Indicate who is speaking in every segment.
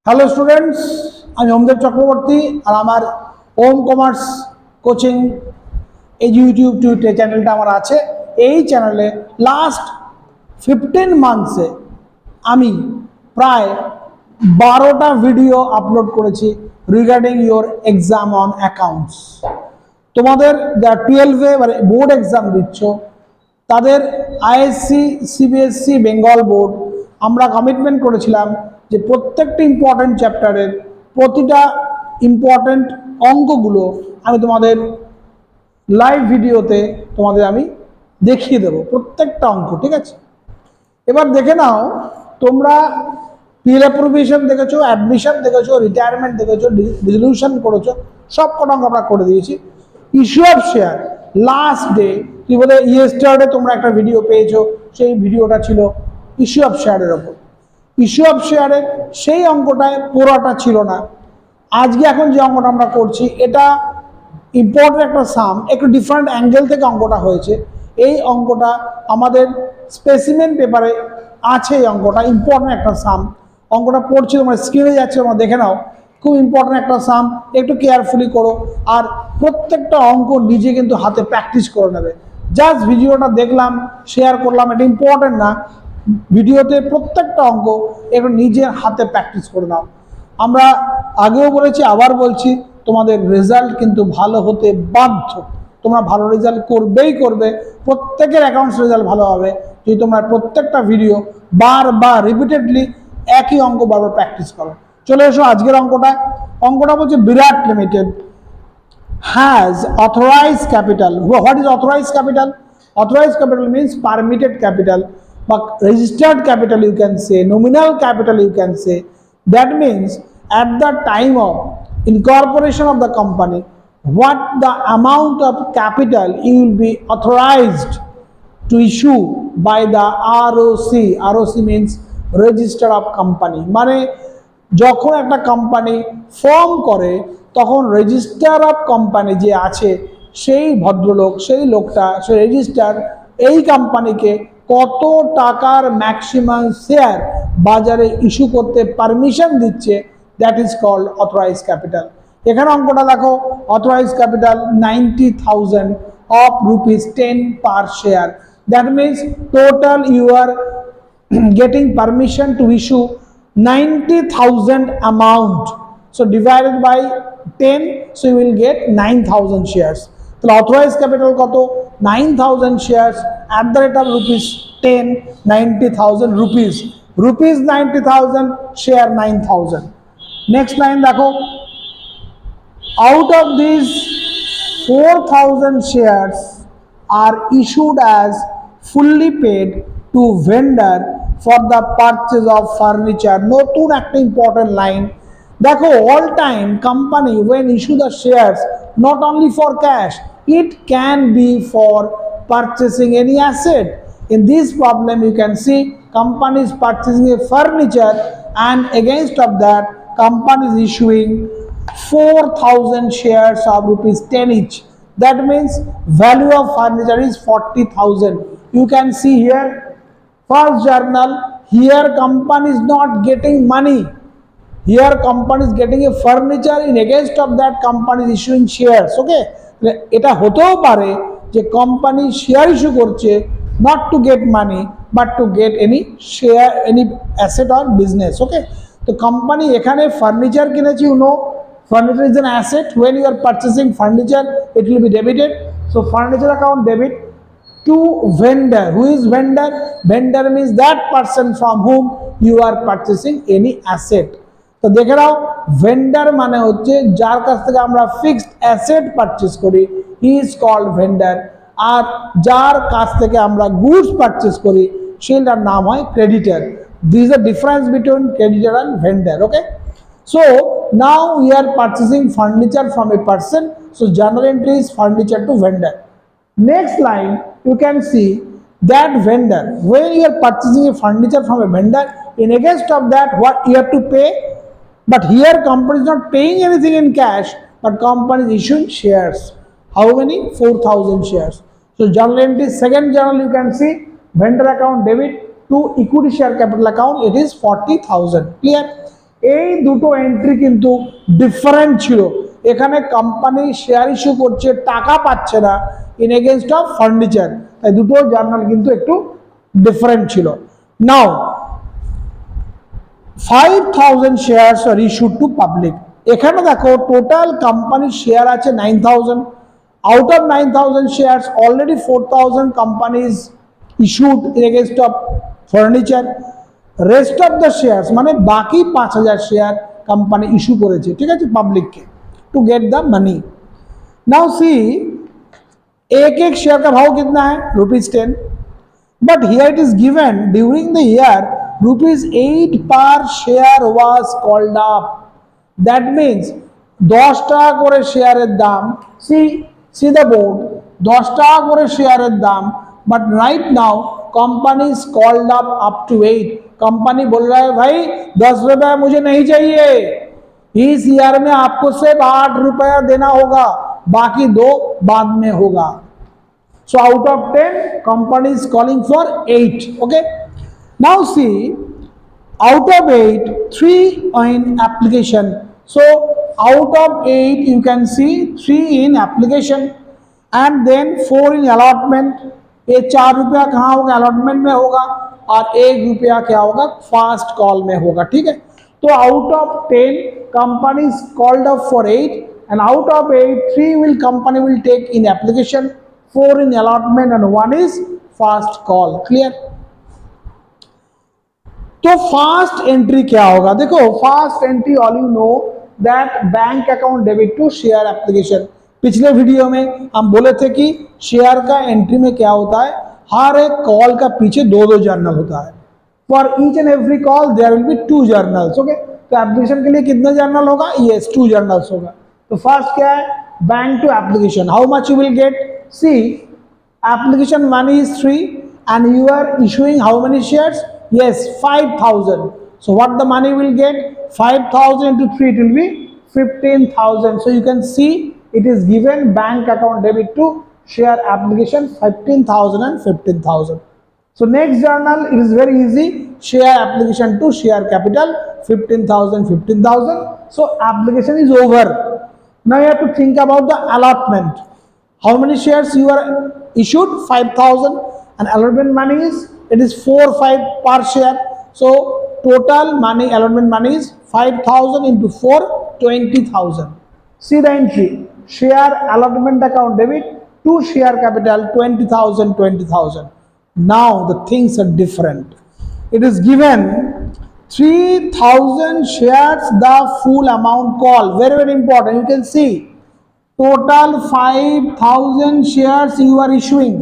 Speaker 1: Hello students, আমি ওমদেব চক্রবর্তী আর আমার ওম commerce coaching এই ইউটিউব চ্যানেলটা আমার আছে। এই চ্যানেলে লাস্ট 15 মান্থসে আমি প্রায় 12টা ভিডিও আপলোড করেছি regarding your exam on accounts. তোমাদের যারা 12-এ বোর্ড এক্সাম দিচ্ছ তাদের আইএসসি, সিবিএসসি, বেঙ্গল বোর্ড আমরা কমিটমেন্ট করেছিলাম যে প্রত্যেকটা ইম্পর্টেন্ট চ্যাপ্টারের প্রতিটা ইম্পর্টেন্ট অঙ্কগুলো আমি তোমাদের লাইভ ভিডিওতে তোমাদের আমি দেখিয়ে দেবো প্রত্যেকটা অঙ্ক, ঠিক আছে? এবার দেখে নাও, তোমরা পিএল অ্যাপ্রোভিয়েশন দেখেছো, অ্যাডমিশন দেখেছো, রিটায়ারমেন্ট দেখেছো, রিজলিউশন করেছো, সব কটা অঙ্ক আমরা করে দিয়েছি। Issue of share last day, কি বলে ইয়েস্টারডে তোমরা একটা ভিডিও পেয়েছো, সেই ভিডিওটা ছিল ইস্যু অফ শেয়ারের ওপর। ইস্যু অফ শেয়ারের সেই অঙ্কটায় পুরোটা ছিল না। আজকে এখন যে অঙ্কটা আমরা করছি এটা ইম্পর্টেন্ট একটা সাম, একটু ডিফারেন্ট অ্যাঙ্গেল থেকে অঙ্কটা হয়েছে। এই অঙ্কটা আমাদের স্পেসিমেন পেপারে আছে। এই অঙ্কটা ইম্পর্টেন্ট একটা সাম। অঙ্কটা পড়ছি, তোমরা স্ক্রিনে যাচ্ছে, তোমরা দেখে নাও। খুব ইম্পর্টেন্ট একটা সাম, একটু কেয়ারফুলি করো আর প্রত্যেকটা অঙ্ক নিজে কিন্তু হাতে প্র্যাকটিস করে নেবে। জাস্ট ভিডিওটা দেখলাম, শেয়ার করলাম, এটা ইম্পর্টেন্ট না। ভিডিওতে প্রত্যেকটা অঙ্ক একটু নিজের হাতে প্র্যাকটিস করে নাও। আমরা আগেও বলেছি, আবার বলছি, তোমাদের রেজাল্ট কিন্তু ভালো হতে বাধ্য। তোমরা ভালো রেজাল্ট করবেই করবে, প্রত্যেকের অ্যাকাউন্টস রেজাল্ট ভালো হবে যদি তোমরা প্রত্যেকটা ভিডিও বারবার রিপিটেডলি একই অঙ্ক বারবার প্র্যাকটিস করো। চলে এসো আজকের অঙ্কটা। অঙ্কটা বলছে বিরাট limited has authorized capital. What is authorized capital? Authorized capital means permitted capital, but registered capital you can say, nominal capital you can say. That means at the time of incorporation of the company, what the amount of capital you will be authorized to issue by the ROC. ROC means register of company. মানে যখন একটা company form করে তখন register of company যে আছে সেই ভদ্রলোক, সেই লোকটা, সেই রেজিস্টার এই কোম্পানিকে কত টাকার ম্যাক্সিমাম শেয়ার বাজারে ইস্যু করতে পারমিশন দিচ্ছে, that is called authorise capital. এখানে অঙ্কটা দেখো, authorise capital 90,000 of ₹10 per share. That means total you are getting permission to issue 90,000 amount. So divided by 10, so you will get 9,000 shares. So authorized capital কত? 9,000 shares at the rate of ₹10, 90,000 rupees. Rupees 90,000, share 9,000. Next line দেখো, out of these 4,000 shares are issued as fully paid to vendor for the purchase of furniture. নতুন একটা important line দেখো, all time company when issue the shares not only for cash, it can be for purchasing any asset. In this problem you can see company is purchasing a furniture and against of that company is issuing 4,000 shares of ₹10 each. That means value of furniture is 40,000. You can see here first journal, here company is not getting money. Here company is getting a furniture, in against of that company is issuing shares. Okay, এটা হতেও পারে যে company share issue করছে not to get money but to get any share, any asset or business. Okay, তো company এখানে furniture কিনেছে, you know furniture is an asset. When you are purchasing furniture it will be debited. So furniture account debit to vendor. Who is vendor? Vendor means that person from whom you are purchasing any asset. তো দেখে নাও, vendor মানে হচ্ছে যার কাছ থেকে আমরা fixed asset purchase করি, he is called vendor. আর যার কাছ থেকে আমরা গুডস পারচেস করি সেটার নাম হয় creditor. This is the difference between creditor and vendor. Okay, so now we are purchasing furniture from a person, so journal entry is furniture to vendor. Next line you can see that vendor, when you are purchasing a furniture from a vendor, in against of that what you have to pay. But here company is not paying anything in cash, but company is issuing shares. How many? 4,000 shares. So journal entry, second journal you can see vendor account debit to equity share capital account, it is 40,000. Clear? এই দুটো entry কিন্তু different ছিল। এখানে company share issue করছে, টাকা পাচ্ছে না in against of furniture, তাই দুটো জার্নাল কিন্তু একটু ডিফারেন্ট ছিল। নাও 5000 shares are issued to public। এখানে দেখো টোটাল কোম্পানির শেয়ার আছে 9000, out of 9000 shares already 4000 companies issued in against of furniture, rest of the shares মানে বাকি 5000 শেয়ার কোম্পানি ইস্যু করেছে, ঠিক আছে, পাবলিককে to get the money. Now see एक एक शेयर का भाव कितना है, ₹10, but here it is given during the year ₹8 पर share was called up. That means 10 টাকা করে শেয়ারের দাম, सी द बोर्ड 10 টাকা করে শেয়ারের দাম, but right now company is called up to 8। Company बोल रहा है भाई 10 रुपया मुझे नहीं चाहिए, इस ईयर में आपको सिर्फ 8 रुपया देना होगा, बाकी 2 बाद में होगा। So out of 10 company is calling for 8। okay, now see out of 8 3 in application, so out of 8 you can see 3 in application and then 4 in allotment। ये 4 रुपया कहाँ होगा, अलॉटमेंट में होगा, और 1 रुपया क्या होगा, फास्ट कॉल में होगा, ठीक है। तो out of 10 company is called up for 8, and out of 8 3 will company will take in application, 4 in allotment and 1 is fast call। clear। तो फास्ट एंट्री क्या होगा, देखो fast entry all you know that bank account debit to share application. पिछले video में हम बोले थे कि शेयर का एंट्री में क्या होता है, हर एक कॉल का पीछे 2 जर्नल होता है। For each and every call there will be 2 journals. Okay, तो एप्लीकेशन के लिए कितने जर्नल होगा, यस 2 जर्नल्स होगा। तो फर्स्ट क्या है, bank to application, how much you will get, see application money is 3 and you are issuing how many shares, yes 5000। so what the money will get, 5000 into 3 it will be 15000। so you can see it is given bank account debit to share application 15000 and 15000। so next journal it is very easy, share application to share capital 15000। so application is over। now you have to think about the allotment, how many shares you are issued, 5000, and allotment money is, it is 4/5 per share। so total money, allotment money is 5000 into 4, 20000। see the entry, share allotment account debit to share capital 20000। now the things are different, it is given 3000 shares the full amount call, very very important, you can see total 5000 shares you are issuing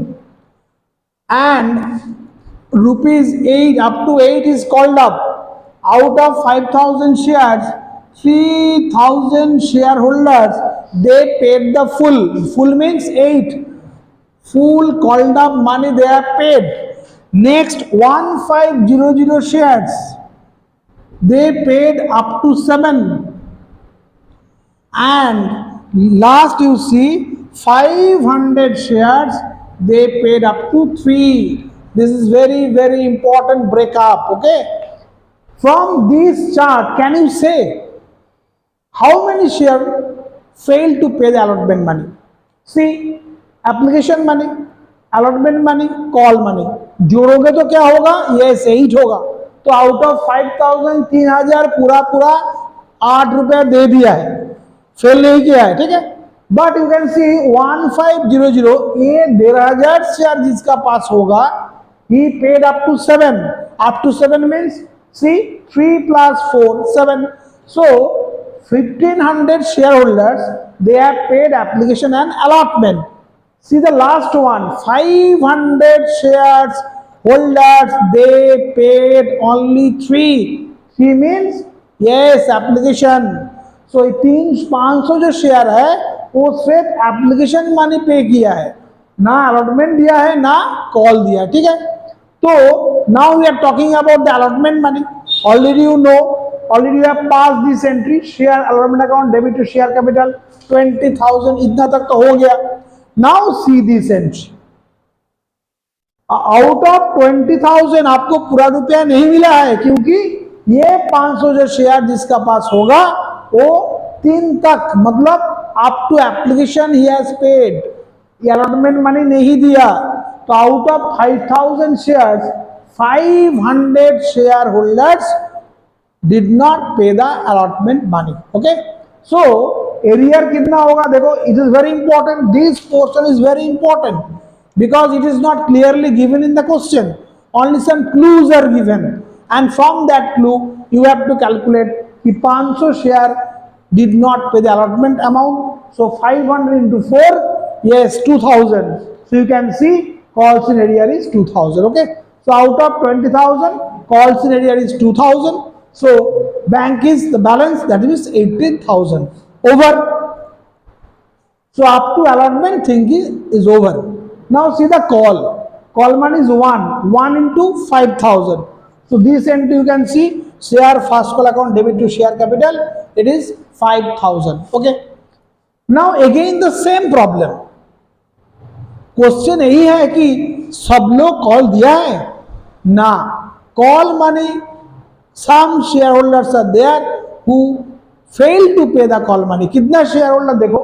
Speaker 1: and ₹8 up to 8 is called up। out of 5000 shares 3000 shareholders they paid the full means 8 full called up money they are paid। next 1500 shares they paid up to 7, and last you see 500 shares they paid up to 3। this is very very important breakup। okay, from this chart can you say how many share failed to pay the allotment money, see application money, allotment money, call money, जोड़ोगे तो क्या होगा, yes 8 होगा। तो out of 5000 3000 पूरा 8 रुपया दे दिया है, fail नहीं किया है, ठीक है। बट यू कैन सी 1500 ये 1,500 शेयर जिसका पास होगा, he paid up to 7 means see 3 plus 4 7। so 1500 shareholders they have paid application and allotment। see the last one, 500 shares holders they paid only 3 means yes application। so 500 जो share है वो सिर्फ application money पे किया है, ना allotment दिया है ना कॉल दिया है, ठीक है। तो now we are talking about the allotment money, already you know, already you have pass this entry, share allotment account debit to share capital 20000, इतना तक तो हो गया। Now see this entry, out of 20000 आपको पूरा रुपया नहीं मिला है, क्योंकि ये 500 जो शेयर जिसका पास होगा वो 3 तक, मतलब up to application he has paid, allotment money नहीं दिया, तो out of 5000 shares 500 share holders did not pay the allotment money. Okay, so arrear कितना होगा देखो, it is very important, this portion is very important because it is not clearly given in the question, only some clues are given, and from that clue you have to calculate कि 500 share did not pay the allotment amount, so 500 into 4, yes 2000, so you can see calls in area is 2000. Okay, so out of 20,000 calls in area is 2000, so bank is the balance, that is 18,000 over, so up to allotment thing is over. Now see the call money is 1 into 5,000, so this end you can see share first call account debit to share capital, it is 5,000. Okay, now again the same problem, question यही है कि सब लोग call दिया है ना, call money some share holders are there who fail to pay the call money. कितना share holder देखो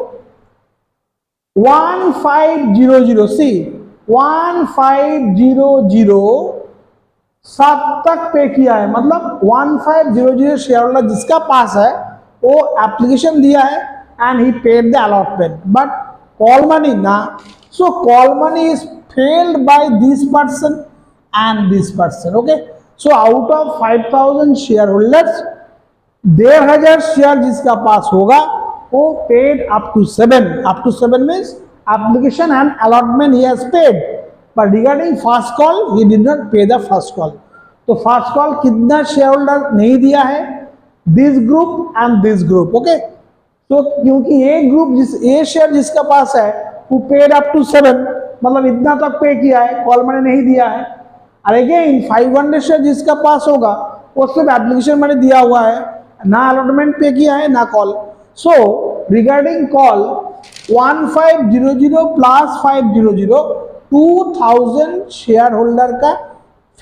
Speaker 1: 1500, सी 1500 7 तक पे किया है, मतलब 1500 शेयर होल्डर जिसका पास है वो एप्लीकेशन दिया है and he paid the allotment, but call money ना, so call money is failed by this person and this person. Okay, so out of 5000 share holders 1500 share जिसका पास होगा वो paid up to 7 means application and allotment he has paid, but regarding first call he did not pay the first call, तो first call कितना share holder नहीं दिया है, this group and this group। Okay, तो क्योंकि ये group ये share जिसका पास है वो paid up to 7, मतलब इतना तक पे किया है, कॉल मनी नहीं दिया है, और अगेन 500 शेयर जिसका पास होगा वो सिर्फ एप्लीकेशन मनी दिया हुआ है, ना अलॉटमेंट पे किया है ना call. So regarding call 1500 plus 500 2000 share holder का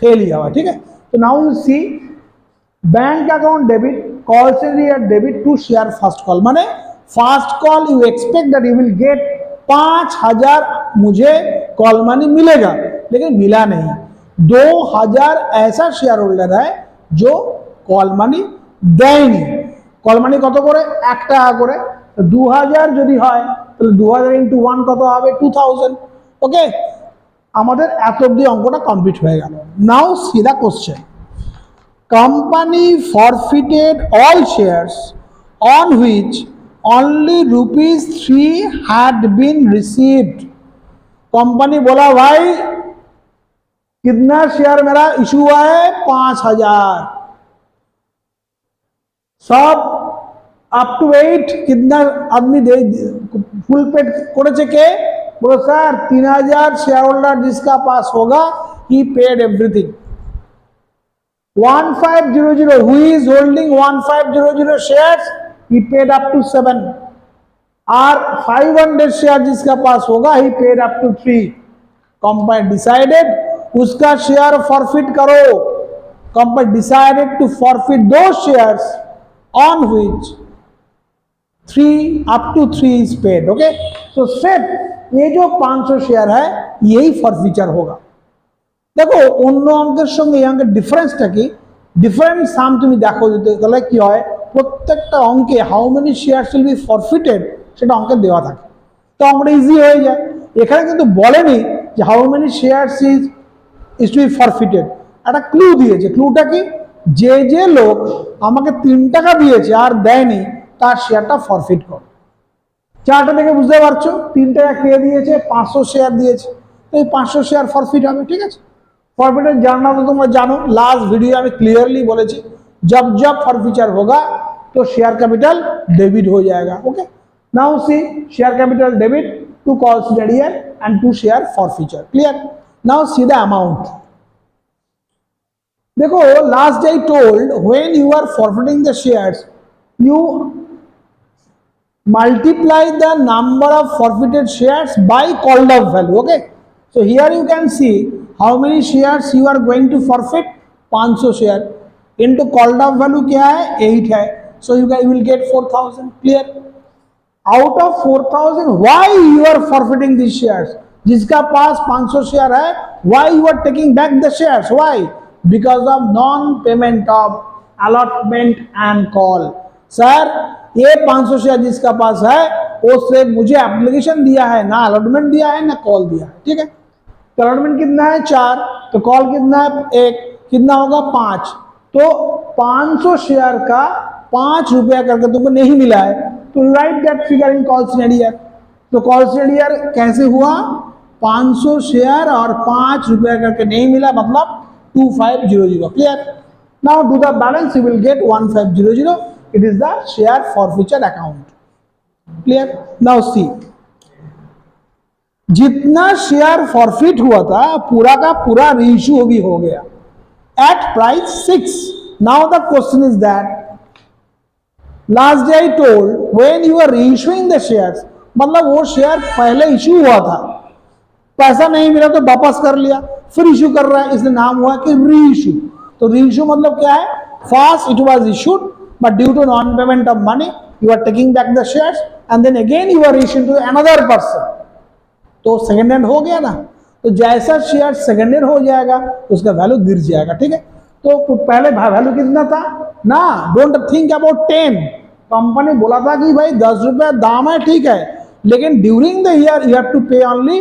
Speaker 1: फेल हुआ, ठीक है। तो now you see bank account debit, call से debit to share first call, माने first call you expect that you will get 5000 मुझे कॉल मनी मिलेगा, लेकिन मिला नहीं। 2000 ऐसा शेयर होल्डर है जो कॉल मनी देय नहीं। কল মানি কত করে 1 টাকা করে, 2000 যদি হয় তাহলে 2000 into 1 কত হবে 2000। ওকে, আমাদের এত অবধি অঙ্কটা কমপ্লিট হয়ে গেল। Now see the question, company forfeited all shares on which only ₹3 had been received। Company बोला भाई कितना शेयर मेरा इशू हुआ है 5000, सब अप टू 8 कितना आदमी दे फुल पेड करेছে কে, बोलो सर 3000 शेयर होल्डर जिसका पास होगा he paid everything. 1500 who is holding 1500 shares he paid up to 7, और 500 शेयर जिसका पास होगा he paid up to 3। Company decided उसका शेयर फॉरफिट करो, कंपनी डिसाइडेड टू फॉरफिट दो shares on which 3 up to 3 is paid। Okay, so सिर्फ ये जो 500 शेयर है यही फॉरफिचर होगा। देखो অন্য অঙ্কের সঙ্গে এই অঙ্কের ডিফারেন্সটা কি, ডিফারেন্ট সাম তুমি দেখো তাহলে কি হয়, প্রত্যেকটা অঙ্কে how many shares will be ফরফিটেড সেটা অঙ্কে দেওয়া থাকে, তো অঙ্কটা ইজি হয়ে যায়। এখানে কিন্তু বলেনি যে how many shares is to be forfeited, একটা ক্লু দিয়েছে। ক্লুটা কি, যে যে লোক আমাকে 3 টাকা দিয়েছে আর দেয়নি তার শেয়ারটা ফরফিট করো। চারটা দেখে বুঝতে পারছো 3 টাকা কে দিয়েছে, 500 শেয়ার দিয়েছে, তো এই 500 শেয়ার ফরফিট হবে। ঠিক আছে, फॉरफिटेड जानना तो तुम जानो, लास्ट वीडियो में क्लियरली बोले जब जब फॉरफिचर होगा तो शेयर कैपिटल डेबिट हो जाएगा। Okay, now see share capital debit to calls arrear and to share forfeiture. Clear, now see the amount. देखो last I told when you are forfeiting the shares you multiply the number of forfeited shares by called up value। okay, so here you can see how many shares you are going to forfeit, 500 share। Into called up value क्या है 8 है, so you will get 4000. Clear? Out of 4000 why you are forfeiting this shares? जिसका पास 500 share है, why you are taking back the shares? Why? Because of non payment of allotment and call. Sir ये 500 share जिसका पास है वो सिर्फ मुझे application दिया है, ना अलॉटमेंट दिया है ना कॉल दिया है. ठीक है, तो अलॉटमेंट कितना है 4, तो कॉल कितना है 1, कितना होगा 5. तो 500 शेयर का 5 रुपया करके तुमको नहीं मिला है, तो write that figure in calls in arrear. तो कॉल सिनेरियर कैसे हुआ? 500 शेयर और 5 रुपया करके नहीं मिला, मतलब 2500. Clear? Now do the balance, you will gate 1500. It is the share forfeiture account. Clear? Now सी, जितना शेयर फॉरफिट हुआ था पूरा का पूरा रीइश्यू भी हो गया at price 6. Now the question is that last day I told when you are reissuing the shares, मतलब वो शेयर पहले इश्यू हुआ था, पैसा नहीं मिला तो वापस कर लिया, फिर इश्यू कर रहा है, इसलिए नाम हुआ कि रीइश्यू. तो रीइश्यू मतलब क्या है? First it was issued but due to non payment of money you are taking back the shares and then again you are issuing to another person. तो सेकेंड हैंड हो गया ना. तो जैसा शेयर सेकेंड हैंड हो जाएगा उसका value गिर जाएगा. ठीक है, तो पहले वैल्यू कितना था ना, डोंट थिंक अबाउट 10. कंपनी बोला था कि भाई 10 रुपया दाम है, ठीक है, लेकिन during the year you have to pay only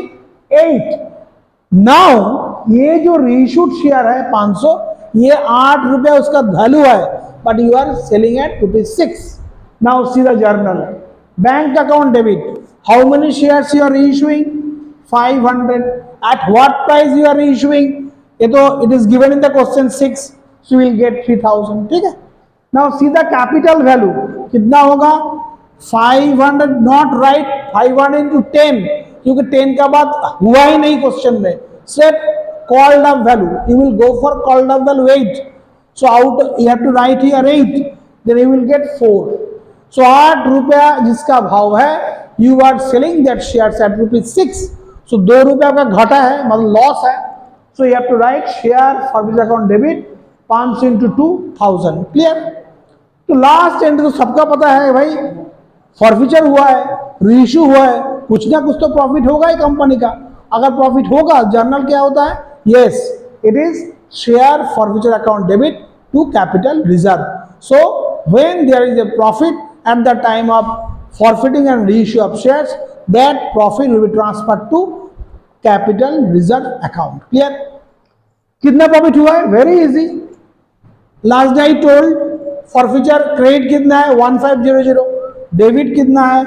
Speaker 1: 8. Now ये जो रीइश्यूड शेयर है 500, ये 8 रुपया उसका वैल्यू है, but you are selling at ₹6. Now see the journal. Bank account debit, how many shares you are reissuing? 500. At what price you are issuing? ये तो it is given in the question 6, so you will get 3000. ठीक है. Now see the capital value कितना होगा? 500. Not right. 500 into 10, क्योंकि 10 का बाद हुआ ही नहीं क्वेश्चन में, सिर्फ called up value. You will go for called up value 8. So out you have to write here 8. Then you will get 4. So 8 रुपया जिसका भाव है, you are selling that shares at ₹6. So 2 रुपया का घटा है, मतलब लॉस है. So you have to write share forfeiture account debit 500 into 2000. Clear? तो लास्ट एंड तो सबका पता है भाई, फॉरफिचर हुआ है, रीइश्यू हुआ है, कुछ ना कुछ तो प्रॉफिट होगा ही कंपनी का. अगर प्रॉफिट होगा, जर्नल क्या होता है? Yes, it is share forfeiture account debit to capital reserve. So when there is a profit at the time of forfeiting and reissue of shares, that profit will be transferred to capital reserve account. Clear? कितना profit हुआ है? Very easy. Last day I told forfeiture credit कितना है 1500, debit कितना है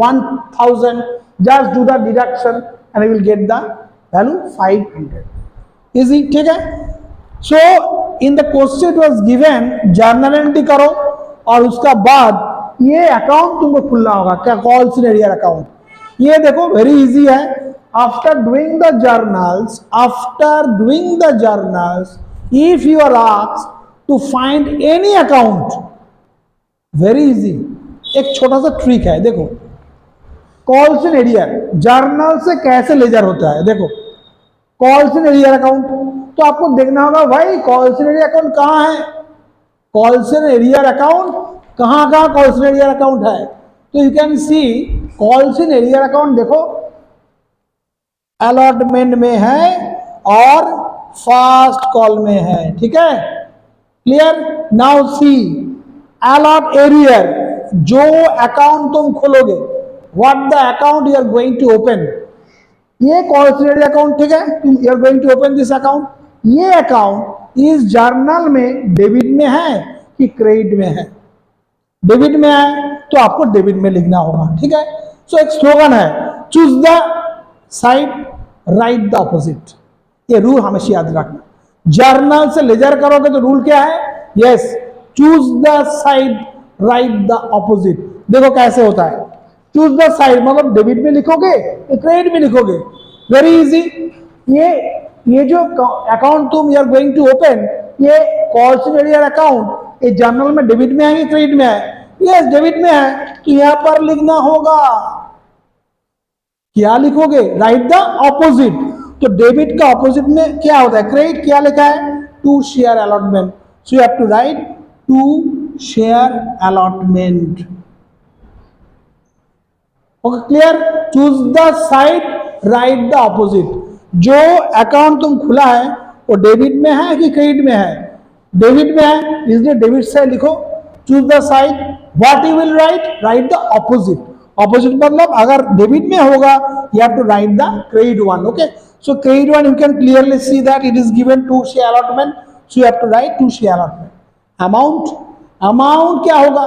Speaker 1: 1000. Just do the deduction and you will get the value 500. Easy. ठीक है. So in the question was given journal entry करो और उसका बाद ये अकाउंट तुमको खुलना होगा. क्या? Calls in arrear account. ये देखो वेरी इजी है. After doing the journals if you are asked to find any account, very easy. एक छोटा सा ट्रिक है, देखो. कॉल सिनेरियर जर्नल से कैसे लेजर होता है, देखो. कॉल सिनेरियर अकाउंट, तो आपको देखना होगा भाई कॉल सिनेरियर अकाउंट कहाँ है. कॉल सिनेरियर अकाउंट कहाँ कॉल सिनेरियर अकाउंट है? तो you can see calls in arrear account, देखो अलॉटमेंट में है और फास्ट कॉल में है. ठीक है. Clear? Now see allot arrear, जो अकाउंट तुम खोलोगे, what the account you are going to open, ये कॉल सिनेरियर अकाउंट. ठीक है, you are going to open this account. ये अकाउंट इस जर्नल में डेबिट में है कि क्रेडिट में है? डेबिट में है, तो आपको डेबिट में लिखना होगा. ठीक है. सो एक स्लोगन है, choose the side write the opposite. ये रूल हमेशा याद रखना. जर्नल से लेजर करोगे तो रूल क्या है? Yes, choose the side write the opposite. देखो कैसे होता है. चूज द साइड मतलब डेबिट में लिखोगे तो क्रेडिट में लिखोगे. Very easy. ये जो अकाउंट तुम you are going to open, ये कॉल सिनेरियर अकाउंट, ये जर्नल में डेबिट में है कि क्रेडिट में है? यस, डेबिट में है. तो यहां पर लिखना होगा, क्या लिखोगे? Write the opposite. तो डेबिट का ऑपोजिट में क्या होता है? क्रेडिट. क्या लिखा है? To share allotment. So you have to write to share allotment. Okay, clear? Choose the side, write the opposite. जो अकाउंट तुम खुला है वो डेबिट में है कि क्रेडिट में है? डेबिट में है, इसलिए डेबिट साइड लिखो. Choose the side. What you will write the opposite. Opposite मतलब अगर डेबिट में होगा you have to write the credit one. Okay, so credit one you can clearly see that it is given to share allotment, so you have to write to share allotment. Amount क्या होगा?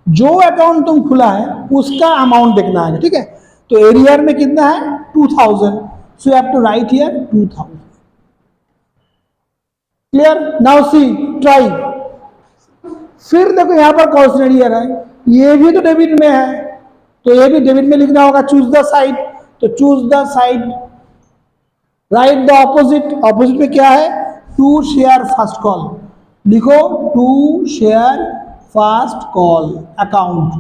Speaker 1: जो account तुम खुला है उसका amount देखना है. ठीक है, तो एरियर में कितना है? 2000. So you have to write here 2000. Clear? Now see, try. फिर देखो यहां पर कॉस्ट एरियर है, ये भी तो डेबिट में है, तो ये भी डेबिट में लिखना होगा. चूज द साइड, तो choose the side, write the opposite. Opposite में क्या है? To share first call. लिखो to share first call account.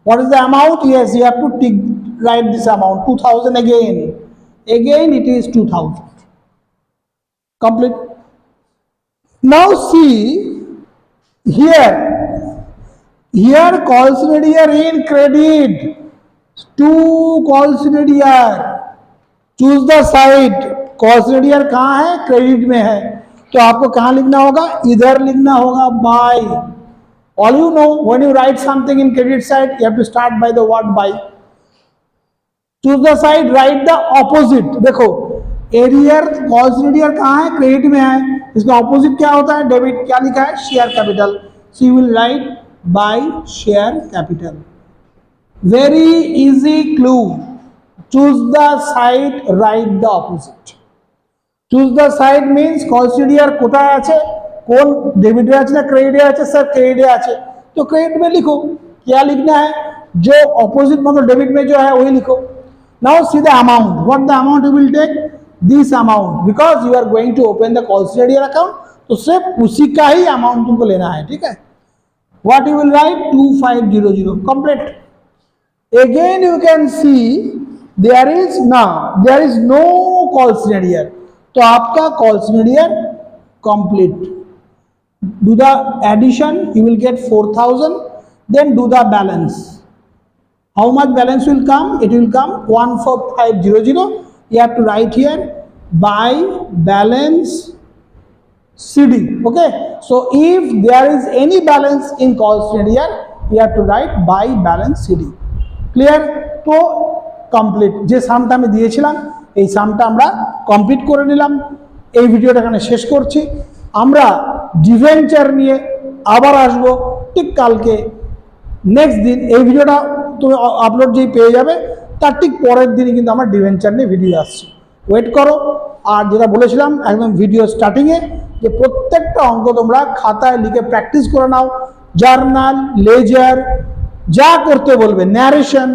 Speaker 1: What is the amount? Yes, you have to write this amount 2000 again it is 2000. Complete. Now see here calls here in credit. Two calls here. Choose the side. calls here कहाँ है? Credit में है, तो आपको कहाँ लिखना होगा? इधर लिखना होगा by. All you know, when you write something in credit side, you have to start by the word by. Choose the side, write the opposite. देखो एरियर कॉल्स एरियर कहाँ है? क्रेडिट में है, इसका ऑपोजिट क्या होता है? डेबिट. क्या लिखा है? Share capital. So you will write by share capital. Very easy clue. Choose the side, write the opposite. Choose the side means calls arrear কোথায় আছে? কোন डेबिट আছে না क्रेडिट আছে? सर क्रेडिट আছে, तो क्रेडिट में लिखो. क्या लिखना है? जो ऑपोजिट मतलब डेबिट में जो है वही लिखो. Now see the amount. What the amount you will take? This amount, because you are going to open the call account. तो सिर्फ उसी का ही अमाउंट तुमको लेना है. ठीक है. What you will write? 2500. Complete. Again you can see there is no call here. तो आपका call here complete. Do the addition. You will get 4000. Then do the balance. How much balance will come? It will come 14500. You have to write here by balance CD. Okay. So if there is any balance in calls here, you have to write by balance CD. Clear? तो complete. যে সামটা আমি দিয়েছিলাম এই সামটা আমরা complete করে নিলাম. এই ভিডিওটা এখানে শেষ করছি. আমরা ডিভেঞ্চার নিয়ে আবার আসবো ঠিক কালকে. নেক্সট দিন এই ভিডিওটা তুমি আপলোড যেই পেয়ে যাবে তার ঠিক পরের দিনই কিন্তু আমার ডিভেঞ্চার নিয়ে ভিডিও আসছে. ওয়েট করো. আর যেটা বলেছিলাম একদম ভিডিও স্টার্টিংয়ে যে প্রত্যেকটা অঙ্ক তোমরা খাতায় লিখে প্র্যাকটিস করে নাও. জার্নাল, লেজার, যা করতে বলবে, ন্যারেশন,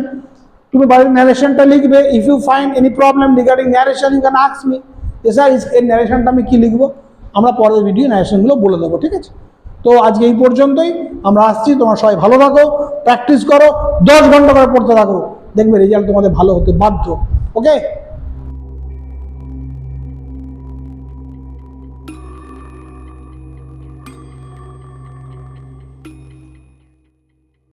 Speaker 1: তুমি বাড়ির ন্যারেশনটা লিখবে. If you find any problem regarding narration you can ask me. Sir এই ন্যারেশনটা আমি কী লিখবো? আমরা পরের ভিডিও ন্যারেশনগুলো বলে দেবো. ঠিক আছে, তো আজকে এই পর্যন্তই. আমরা আসছি. তোমরা সবাই ভালো থাকো, প্র্যাকটিস করো, 10 ঘন্টা করে পড়তে থাকো, দেখবে রেজাল্ট তোমাদের ভালো হতে বাধ্য. ওকে.